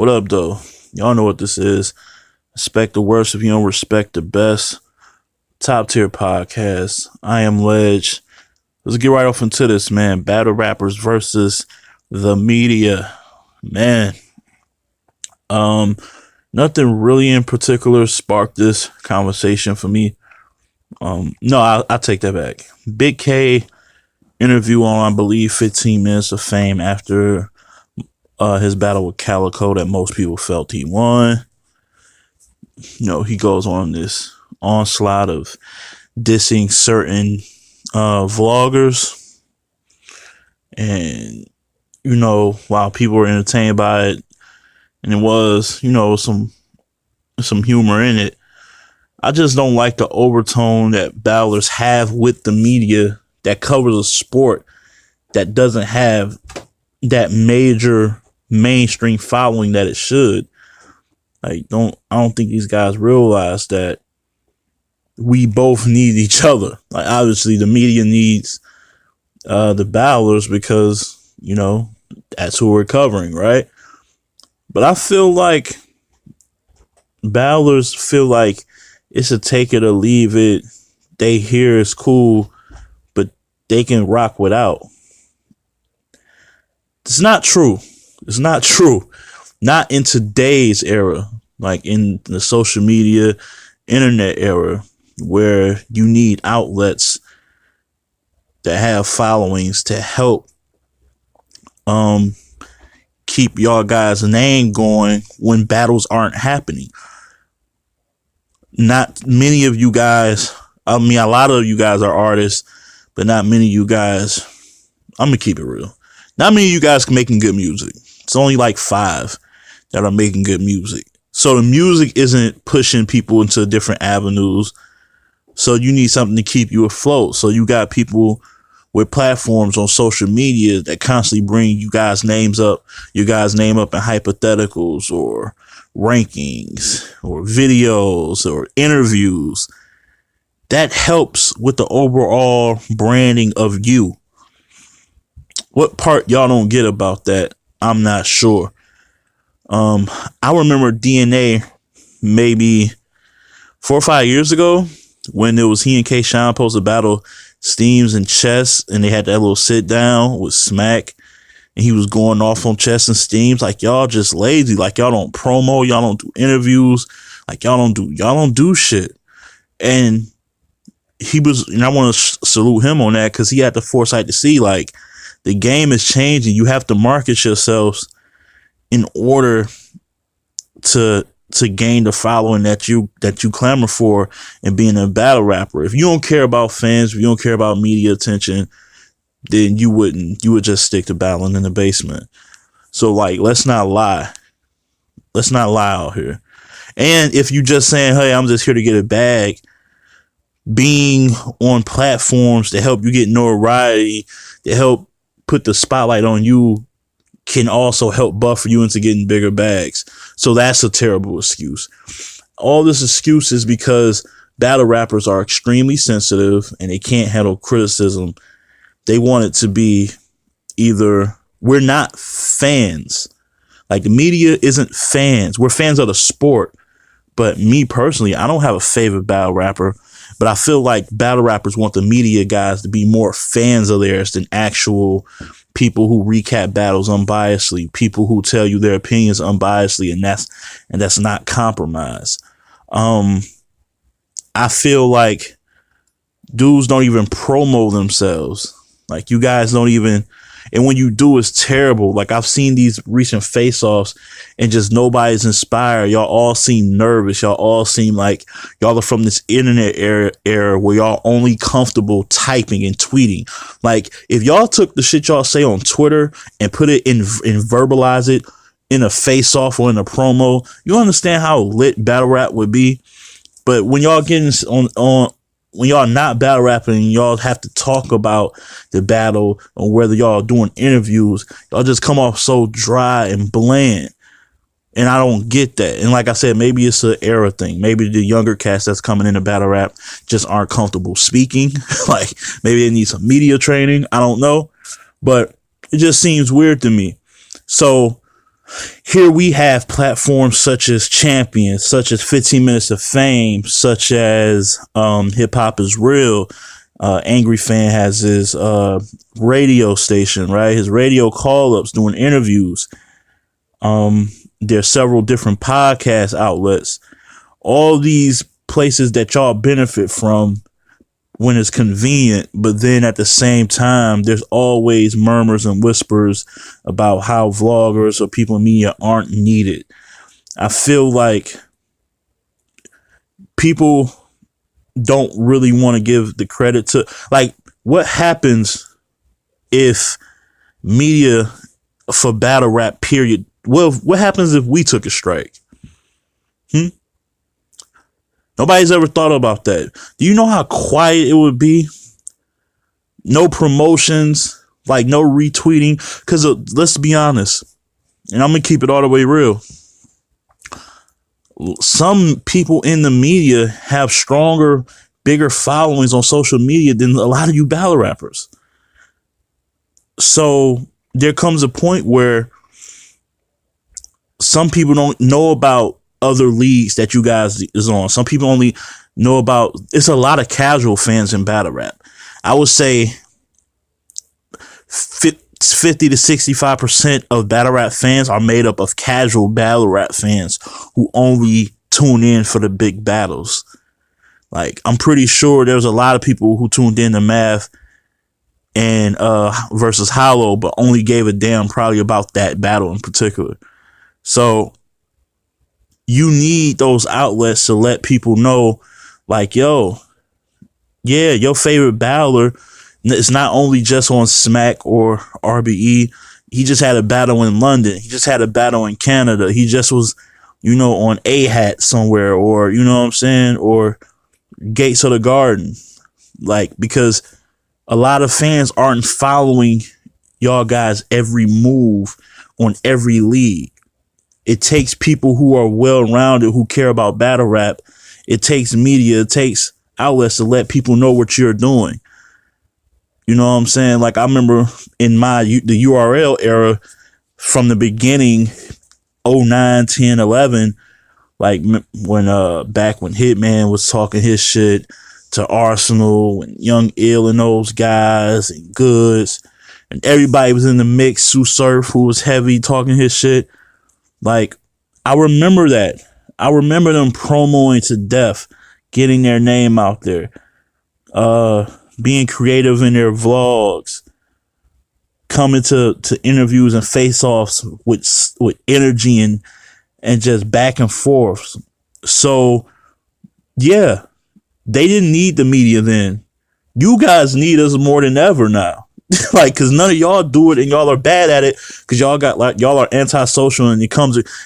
What up, though? Y'all know what this is. Respect the worst if you don't respect the best. Top tier podcast. I am Ledge. Let's get right off into this, man. Battle rappers versus the media. Man. Nothing really in particular sparked this conversation for me. No, I'll take that back. Big K interview on, I believe, 15 Minutes of Fame after his battle with Calico that most people felt he won. You know, he goes on this onslaught of dissing certain vloggers. And, you know, while people were entertained by it, and it was, you know, some humor in it, I just don't like the overtone that battlers have with the media that covers a sport that doesn't have that major mainstream following that it should. I don't think these guys realize that we both need each other. Like, obviously the media needs the battlers because, you know, that's who we're covering, right? But I feel like battlers feel like it's a take it or leave it. They hear it's cool, but they can rock without. It's not true. It's not true. Not in today's era, like in the social media, internet era, where you need outlets that have followings to help keep y'all guys' name going when battles aren't happening. Not many of you guys, I mean, a lot of you guys are artists, but not many of you guys, I'm going to keep it real. Not many of you guys are making good music. It's only like 5 that are making good music. So the music isn't pushing people into different avenues. So you need something to keep you afloat. So you got people with platforms on social media that constantly bring you guys' names up, your guys' name up in hypotheticals or rankings or videos or interviews. That helps with the overall branding of you. What part y'all don't get about that, I'm not sure. I remember DNA maybe 4 or 5 years ago when it was he and K Shine supposed to battle Steams and Chess, and they had that little sit down with Smack, and he was going off on Chess and Steams like, y'all just lazy, like y'all don't promo, y'all don't do interviews, like y'all don't do shit. And he was, and I want to salute him on that because he had the foresight to see like the game is changing. You have to market yourselves in order to gain the following that you clamor for and being a battle rapper. If you don't care about fans, if you don't care about media attention, then you would just stick to battling in the basement. So like, let's not lie out here. And if you just saying, hey, I'm just here to get a bag, being on platforms to help you get notoriety, to help put the spotlight on you, can also help buffer you into getting bigger bags. So that's a terrible excuse. All this excuse is because battle rappers are extremely sensitive and they can't handle criticism. They want it to be either we're not fans. Like the media isn't fans. We're fans of the sport. But me personally, I don't have a favorite battle rapper. But I feel like battle rappers want the media guys to be more fans of theirs than actual people who recap battles unbiasedly, people who tell you their opinions unbiasedly, and that's not compromise. I feel like dudes don't even promo themselves. Like you guys don't even, and when you do, it's terrible. Like I've seen these recent face-offs and just nobody's inspired. Y'all all seem nervous. Y'all all seem like y'all are from this internet era where y'all only comfortable typing and tweeting. Like if y'all took the shit y'all say on Twitter and put it in and verbalize it in a face-off or in a promo, you understand how lit battle rap would be. But when y'all getting when y'all not battle rapping, y'all have to talk about the battle or whether y'all doing interviews, y'all just come off so dry and bland. And I don't get that. And like I said, maybe it's an era thing. Maybe the younger cats that's coming into battle rap just aren't comfortable speaking. Like maybe they need some media training. I don't know. But it just seems weird to me. So Here we have platforms such as Champion, such as 15 Minutes of Fame, such as Hip Hop is Real. Angry Fan has his radio station, right? His radio call-ups, doing interviews. There's several different podcast outlets. All these places that y'all benefit from when it's convenient, but then at the same time, there's always murmurs and whispers about how vloggers or people in media aren't needed. I feel like people don't really want to give the credit to, like, what happens if media for battle rap, period? Well, what happens if we took a strike? Nobody's ever thought about that. Do you know how quiet it would be? No promotions, like no retweeting. Because let's be honest, and I'm going to keep it all the way real. Some people in the media have stronger, bigger followings on social media than a lot of you battle rappers. So there comes a point where some people don't know about other leagues that you guys is on. Some people only know about, it's a lot of casual fans in battle rap. I would say 50 to 65% of battle rap fans are made up of casual battle rap fans who only tune in for the big battles. Like, I'm pretty sure there's a lot of people who tuned in to Math and versus Hollow, but only gave a damn probably about that battle in particular. So you need those outlets to let people know, like, yo, yeah, your favorite battler is not only just on Smack or RBE. He just had a battle in London. He just had a battle in Canada. He just was, on A-Hat somewhere, or, you know what I'm saying? Or Gates of the Garden. Like, because a lot of fans aren't following y'all guys' every move on every league. It takes people who are well-rounded, who care about battle rap. It takes media, it takes outlets to let people know what you're doing. You know what I'm saying? Like, I remember in the URL era from the beginning, 09, 10, 11, like when back when Hitman was talking his shit to Arsenal and Young Ill and those guys and Goods, and everybody was in the mix. Sue Surf, who was heavy, talking his shit. Like, I remember that. I remember them promoing to death, getting their name out there, being creative in their vlogs, coming to interviews and face-offs with energy and just back and forth. So, yeah, they didn't need the media then. You guys need us more than ever now. Like, cause none of y'all do it and y'all are bad at it, cause y'all are antisocial, and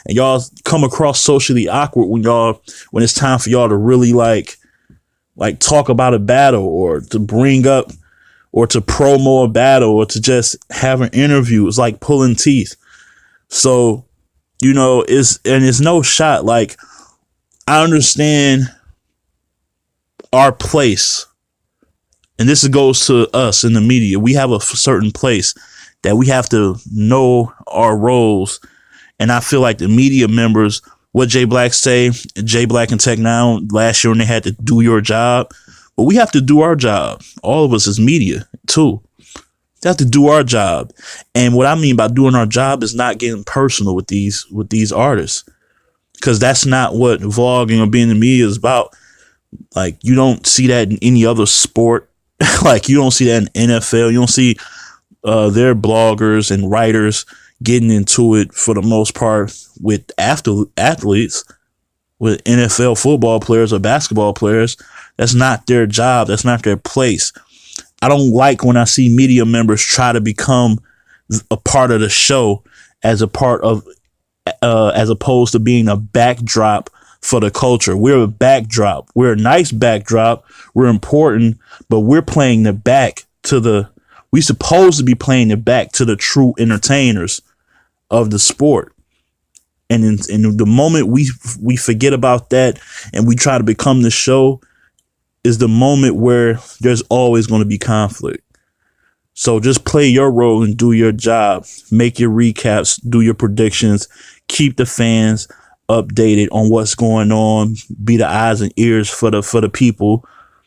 y'all come across socially awkward when it's time for y'all to really like talk about a battle, or to bring up, or to promo a battle, or to just have an interview. It's like pulling teeth. So, it's no shot. Like, I understand our place. And this goes to us in the media. We have a certain place that we have to know our roles. And I feel like the media members, what Jay Black say, Jay Black and Tech Now last year when they had to do your job. But we have to do our job. All of us as media too. We have to do our job. And what I mean by doing our job is not getting personal with these artists. Because that's not what vlogging or being in the media is about. Like, you don't see that in any other sport. Like, you don't see that in NFL. You don't see their bloggers and writers getting into it for the most part with athletes, with NFL football players or basketball players. That's not their job. That's not their place. I don't like when I see media members try to become a part of the show as opposed to being a backdrop for the culture. We're a backdrop. We're a nice backdrop. We're important, but we're playing the back to we supposed to be playing the back to the true entertainers of the sport. And in the moment we forget about that and we try to become the show is the moment where there's always going to be conflict. So just play your role and do your job. Make your recaps, do your predictions, keep the fans updated on what's going on, be the eyes and ears for the people,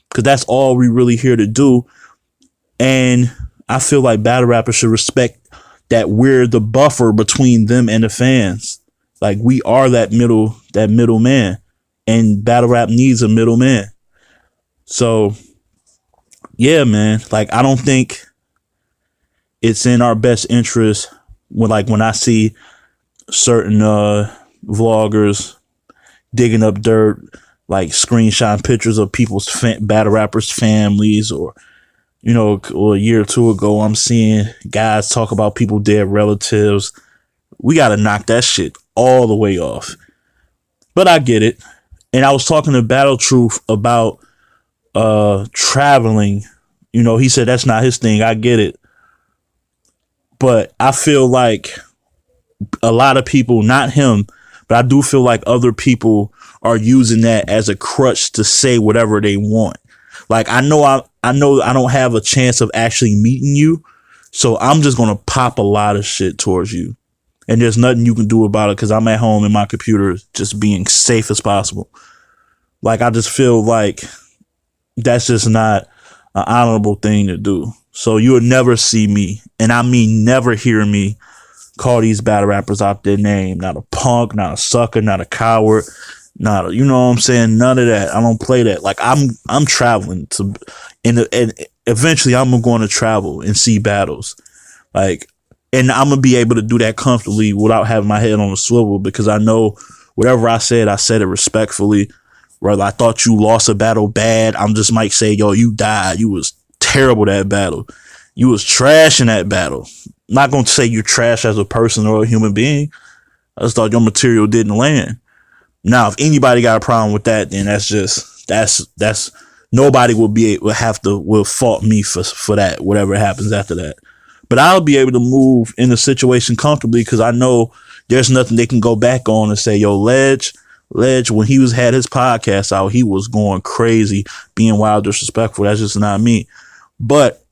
because that's all we really here to do. And I feel like battle rappers should respect that we're the buffer between them and the fans. Like we are that middle man, and battle rap needs a middle man. So yeah, man, like I don't think it's in our best interest when I see certain vloggers digging up dirt, like screenshotting pictures of people's battle rappers' families, or or a year or two ago, I'm seeing guys talk about people dead relatives. We got to knock that shit all the way off. But I get it. And I was talking to Battle Truth about traveling. He said that's not his thing. I get it. But I feel like a lot of people, not him, but I do feel like other people are using that as a crutch to say whatever they want. Like I know I don't have a chance of actually meeting you, so I'm just gonna pop a lot of shit towards you, and there's nothing you can do about it because I'm at home in my computer, just being safe as possible. Like I just feel like that's just not an honorable thing to do. So you would never see me, and I mean never hear me, call these battle rappers out their name. Not a punk, not a sucker, not a coward, not a, you know what I'm saying? None of that. I don't play that. Like I'm traveling to, and eventually I'm going to travel and see battles. Like, and I'm gonna be able to do that comfortably without having my head on a swivel, because I know whatever I said it respectfully. Whether I thought you lost a battle bad, I'm just might say, yo, you died. You was terrible that battle. You was trash in that battle. I'm not gonna say you're trash as a person or a human being. I just thought your material didn't land. Now, if anybody got a problem with that, then that's nobody will fault me for that, whatever happens after that. But I'll be able to move in the situation comfortably because I know there's nothing they can go back on and say, yo, Ledge, when he had his podcast out, he was going crazy, being wild, disrespectful. That's just not me. But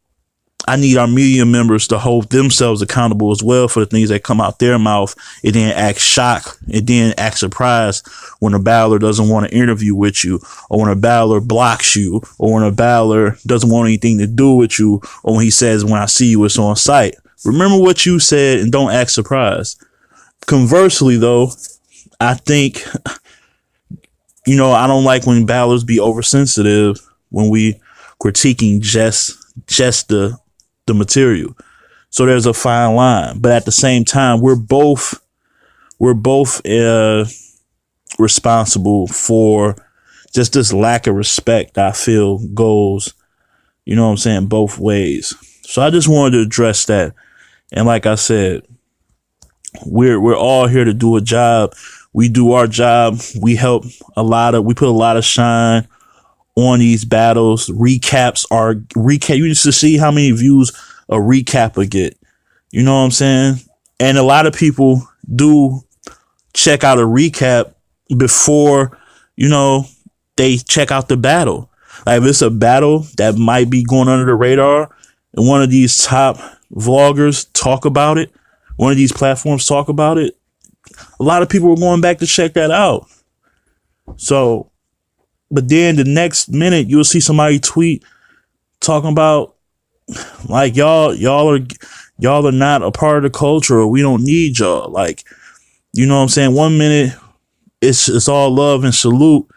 I need our media members to hold themselves accountable as well for the things that come out their mouth. It then act shocked. It then act surprised when a battler doesn't want to interview with you, or when a battler blocks you, or when a battler doesn't want anything to do with you, or when he says, when I see you, it's on site. Remember what you said and don't act surprised. Conversely, though, I think, I don't like when battlers be oversensitive when we critiquing just the material. So there's a fine line, but at the same time, we're both responsible for just this lack of respect. I feel goes, both ways. So I just wanted to address that. And like I said, we're all here to do a job. We do our job. We help we put a lot of shine on these battles. Recaps. You used to see how many views a recap would get. You know what I'm saying? And a lot of people do check out a recap before, they check out the battle. Like if it's a battle that might be going under the radar and one of these top vloggers talk about it, one of these platforms talk about it, a lot of people are going back to check that out. So, but then the next minute you'll see somebody tweet talking about like y'all are not a part of the culture, or we don't need y'all. Like, you know what I'm saying? 1 minute it's all love and salute.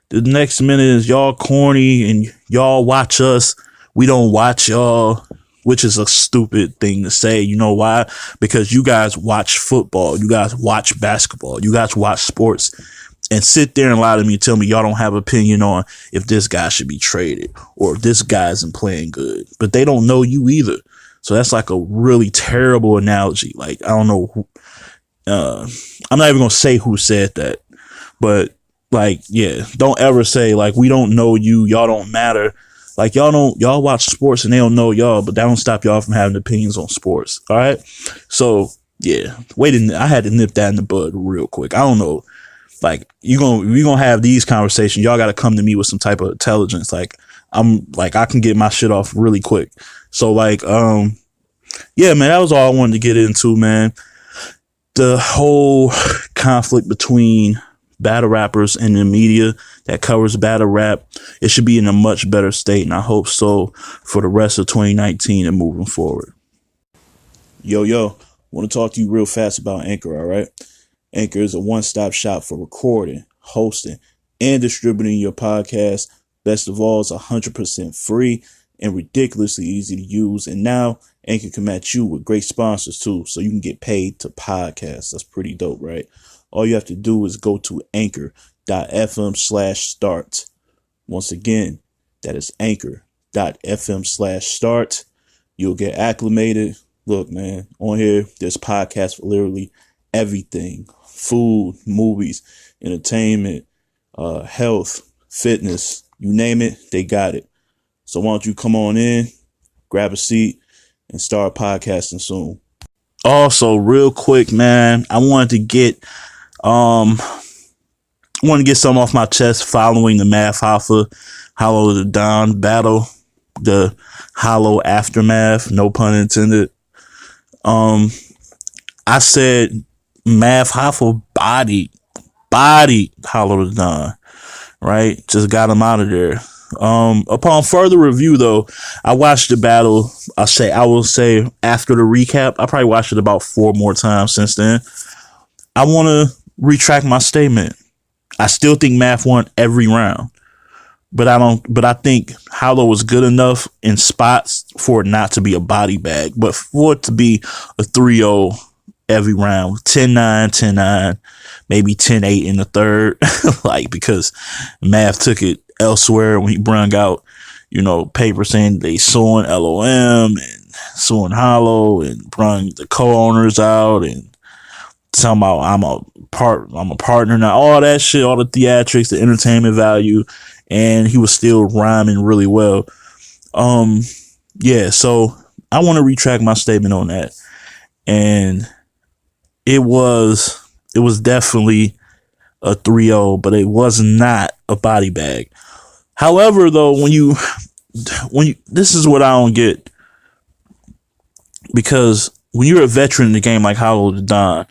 The next minute is y'all corny and y'all watch us. We don't watch y'all, which is a stupid thing to say. You know why? Because you guys watch football. You guys watch basketball. You guys watch sports. And sit there and lie to me and tell me y'all don't have opinion on if this guy should be traded or if this guy isn't playing good. But they don't know you either. So that's like a really terrible analogy. Like, I don't know who, I'm not even going to say who said that. But like, yeah, don't ever say like, we don't know you. Y'all don't matter. Like y'all watch sports and they don't know y'all, but that don't stop y'all from having opinions on sports. All right. So yeah, I had to nip that in the bud real quick. I don't know. Like we gonna have these conversations. Y'all got to come to me with some type of intelligence. Like I can get my shit off really quick. So like, yeah, man, that was all I wanted to get into, man. The whole conflict between battle rappers and the media that covers battle rap, it should be in a much better state, and I hope so for the rest of 2019 and moving forward. Yo, want to talk to you real fast about Anchor, all right? Anchor is a one-stop shop for recording, hosting, and distributing your podcast. Best of all, it's 100% free and ridiculously easy to use. And now Anchor can match you with great sponsors too, so you can get paid to podcast. That's pretty dope, right? All you have to do is go to anchor.fm/start. Once again, that is anchor.fm/start. You'll get acclimated. Look, man, on here, there's podcasts for literally everything. Food, movies, entertainment, health, fitness, you name it, they got it. So why don't you come on in, grab a seat, and start podcasting soon. Also, real quick, man, I wanted to get something off my chest following the Math Hoffa Hollow the Don battle, the Hollow aftermath, no pun intended. I said Math Hoffa bodied Hollow the Don, right? Just got him out of there. Upon further review, though, I watched the battle. I will say after the recap, I probably watched it about 4 more times since then. I want to retract my statement. I still think Math won every round, but I think Hollow was good enough in spots for it not to be a body bag, but for it to be a 3-0 every round, 10-9, 10-9, maybe 10-8 in the third, like, because Math took it elsewhere when he brung out, paper saying they suing LOM and suing Hollow and brung the co-owners out and talking about I'm a partner now, all that shit, all the theatrics, the entertainment value, and he was still rhyming really well. Yeah, so I want to retract my statement on that. And it was definitely a 3-0, but it was not a body bag. However, though, when you this is what I don't get, because when you're a veteran in the game like Hollow the Don,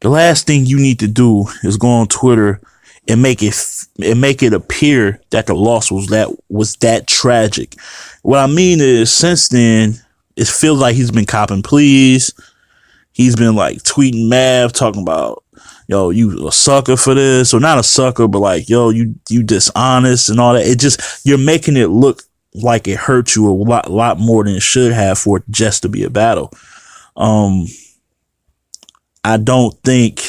the last thing you need to do is go on Twitter and make it appear that the loss was that tragic. What I mean is, since then, it feels like he's been copping pleas. He's been like tweeting Mav, talking about, yo, you a sucker for this, or not a sucker, but like, yo, you dishonest and all that. It just, you're making it look like it hurt you a lot more than it should have for it just to be a battle. I don't think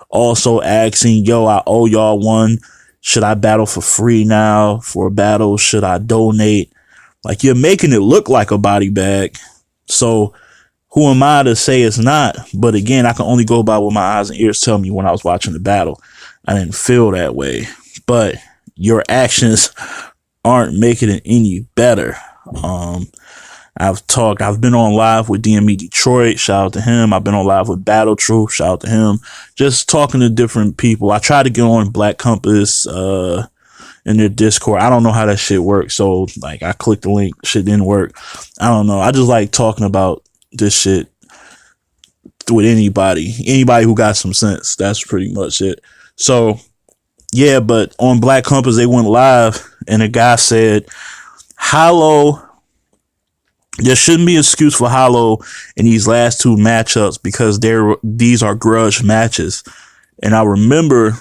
also asking, yo, I owe y'all one. Should I battle for free now for a battle? Should I donate? Like, you're making it look like a body bag. So who am I to say it's not? But again, I can only go by what my eyes and ears tell me when I was watching the battle. I didn't feel that way. But your actions aren't making it any better. I've been on live with DME Detroit, shout out to him. I've been on live with Battle Truth, shout out to him. Just talking to different people. I tried to get on Black Compass in their Discord. I don't know how that shit works. So like, I clicked the link, shit didn't work. I don't know. I just like talking about this shit with anybody who got some sense. That's pretty much it. So yeah, but on Black Compass, they went live and a guy said, Hollow, there shouldn't be an excuse for Hollow in these last 2 matchups because these are grudge matches. And I remember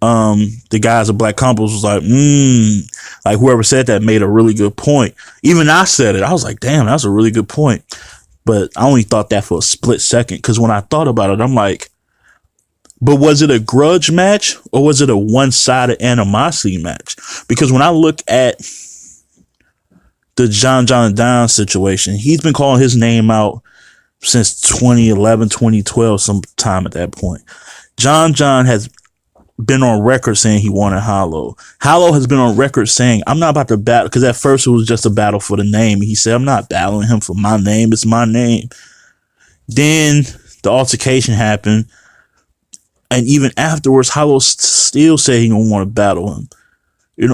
the guys at Black Compass was like, like whoever said that made a really good point. Even I said it. I was like, damn, that's a really good point. But I only thought that for a split second, because when I thought about it, I'm like, but was it a grudge match or was it a one-sided animosity match? Because when I look at the John Don situation, he's been calling his name out since 2011, 2012, sometime at that point. John has been on record saying he wanted Hollow. Hollow has been on record saying, I'm not about to battle, because at first it was just a battle for the name. He said, I'm not battling him for my name. It's my name. Then the altercation happened. And even afterwards, Hollow still said he don't want to battle him.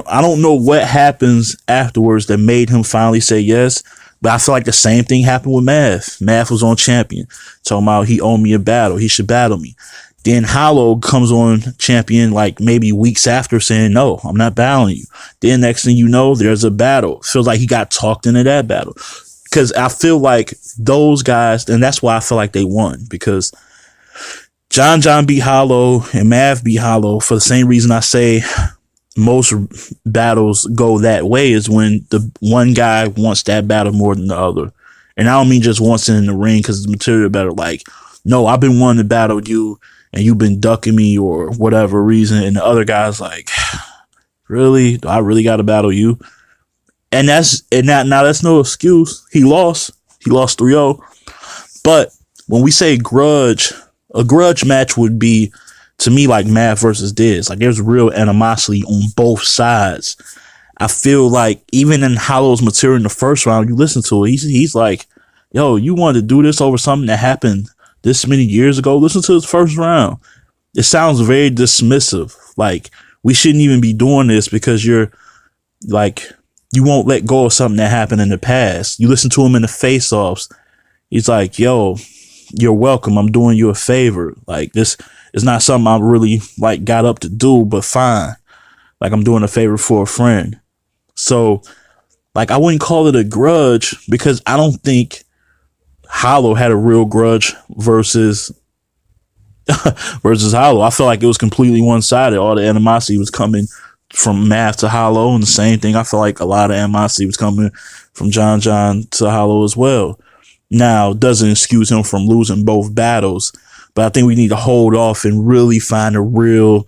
I don't know what happens afterwards that made him finally say yes. But I feel like the same thing happened with Math. Math was on Champion, talking about he owed me a battle. He should battle me. Then Hollow comes on Champion like maybe weeks after saying, no, I'm not battling you. Then next thing you know, there's a battle. Feels like he got talked into that battle. Because I feel like those guys, and that's why I feel like they won. Because John beat Hollow and Mav beat Hollow for the same reason I say most battles go that way, is when the one guy wants that battle more than the other. And I don't mean just wants it in the ring because it's material better. Like, no, I've been wanting to battle you and you've been ducking me or whatever reason. And the other guy's like, really? Do I really got to battle you? And that's no excuse. He lost 3-0. But when we say grudge, a grudge match would be, to me, like Matt versus Diz. Like, there's real animosity on both sides. I feel like even in Hollow's material in the first round, you listen to it, he's like, yo, you wanted to do this over something that happened this many years ago? Listen to his first round. It sounds very dismissive. Like, we shouldn't even be doing this because you're like, you won't let go of something that happened in the past. You listen to him in the face-offs. He's like, yo, you're welcome. I'm doing you a favor. Like, this is not something I really like got up to do, but fine. Like, I'm doing a favor for a friend. So, like, I wouldn't call it a grudge because I don't think Hollow had a real grudge versus Hollow. I feel like it was completely one-sided. All the animosity was coming from Math to Hollow, and the same thing. I feel like a lot of animosity was coming from John to Hollow as well. Now, doesn't excuse him from losing both battles, but I think we need to hold off and really find a real,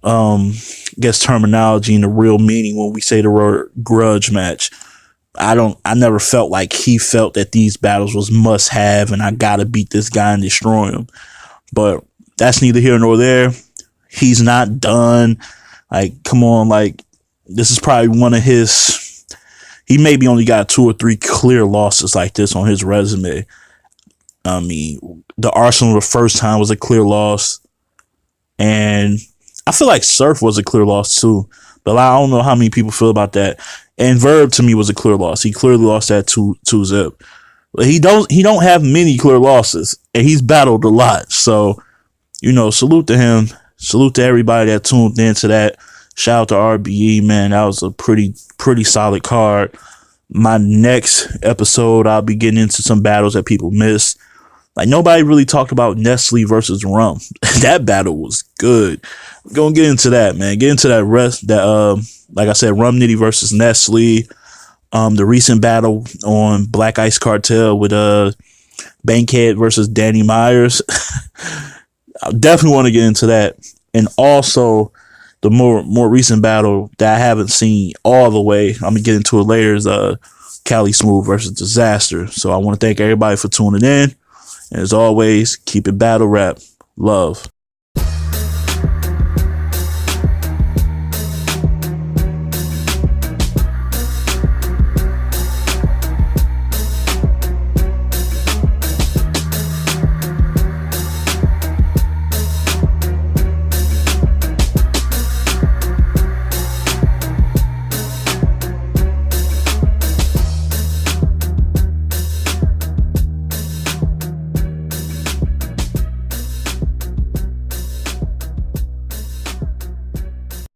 terminology and the real meaning when we say the word grudge match. I never felt like he felt that these battles was must have and I gotta beat this guy and destroy him. But that's neither here nor there. He's not done. Like, come on, like, this is probably one of his, he maybe only got 2 or 3 clear losses like this on his resume. I mean, the Arsenal the first time was a clear loss. And I feel like Surf was a clear loss too. But I don't know how many people feel about that. And Verb to me was a clear loss. He clearly lost that 2-zip. But he don't have many clear losses. And he's battled a lot. So, salute to him. Salute to everybody that tuned into that. Shout out to RBE, man. That was a pretty solid card. My next episode, I'll be getting into some battles that people miss. Like, nobody really talked about Nestle versus Rum. That battle was good. Gonna get into that, man. Get into that rest. Like I said, Rum Nitty versus Nestle. The recent battle on Black Ice Cartel with Bankhead versus Danny Myers. I definitely want to get into that. And also the more recent battle that I haven't seen all the way, I'm gonna get into it later, is Cali Smooth versus Disaster. So I want to thank everybody for tuning in. And as always, keep it battle rap. Love.